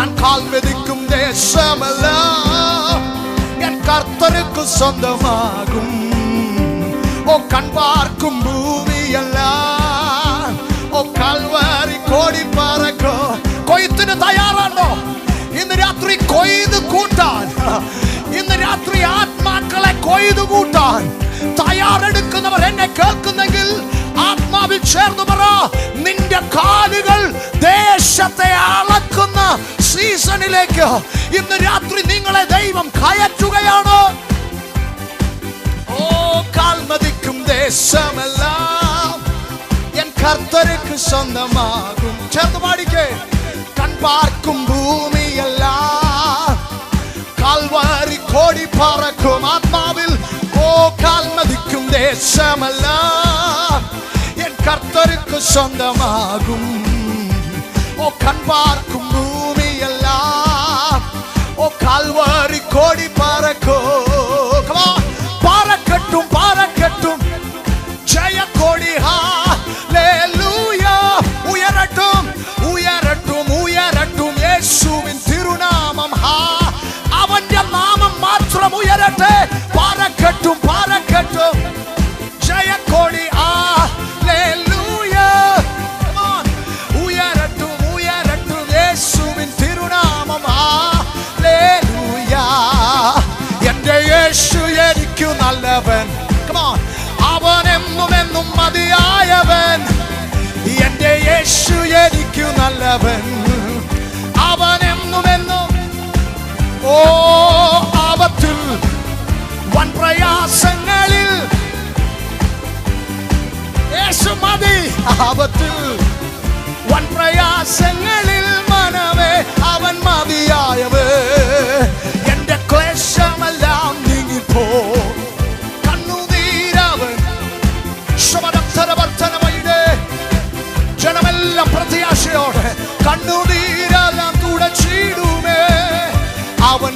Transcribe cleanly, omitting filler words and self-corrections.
ഞാൻ കാൽ മെതിക്കും ദേശമെല്ലാം എൻ കർത്തർക്ക് സ്വന്തമാകും. ഓ കൺപാർക്കും ഭൂമിയെല്ലാം ഓ കൽവരി കോടി പറക്കോ. കൊയ്ത്തിന് തയ്യാറാണോ? ഇന്ന് രാത്രി കൊയ്ത് കൂട്ടാൻ, ഇന്ന് രാത്രി ആത്മാക്കളെ കൊയ്തു കൂട്ടാൻ തയ്യാറെടുക്കുന്നവർ എന്നെ കേൾക്കുന്നെങ്കിൽ ആത്മാവിൽ ചേർന്ന് പറ, നിന്റെ കാലുകൾ ദേശത്തെ അളക്കുന്ന സീസണിലേക്ക് ഇന്ന് രാത്രി നിങ്ങളെ ദൈവം കയറ്റുകയാണ്. ഓ കാൽമതിക്കും ദേശമെല്ലാം എൻ കർത്തർക്ക് സ്വന്തമാകും. ചേർന്ന് പാടിക്കേ. കൺപാർക്കും ഭൂമിയെല്ലാം കൽവരി കോടി പറക്കും. ആത്മാവിൽ ഓ കാൽമതിക്കും ദേശമെല്ലാം എൻ കർത്തർക്ക് സ്വന്തമാകും. ഓ കൺപാർക്കും ഭൂമിയെല്ലാം ഓ കൽവരി കോടി പറക്കോ. പറക്കട്ടും പറക്കട്ടും ജയക്കൊടി ഹല്ലേലൂയ. ഉയരട്ടും ഉയരട്ടും ഉയരട്ടും യേശുവിൻ തിരുനാമം. അവന്റെ നാമം മാത്രം ഉയരട്ടെ. പറക്കട്ടും പറക്കട്ടും ജയക്കൊടി ഹല്ലേലൂയ. ഉയരട്ടും ഉയരട്ടും യേശുവിൻ തിരുനാമം. ഹല്ലേലൂയ. എന്റെ യേശു എനിക്കു നല്ലവൻ. അവൻ എന്നും എന്നും മതിയായവൻ. എന്റെ യേശു എനിക്കു നല്ലവൻ. അവൻ എന്നും എന്നും ഓ ആപത്തിൽ വൻ പ്രയാസങ്ങളിൽ യേശു മതി. ആപത്തിൽ വൻ പ്രയാസങ്ങളിൽ മനവേ അവൻ മതിയായവൻ. എന്റെ ക്ലേശമെല്ലാം നീങ്ങിപ്പോ. കണ്ണുനീരവൻ ശമനത്തരവർത്തനമയുടെ ജനമെല്ലാം പ്രത്യാശയോടെ കണ്ണുനീരെല്ലാം തുടച്ചിടുമേ. അവൻ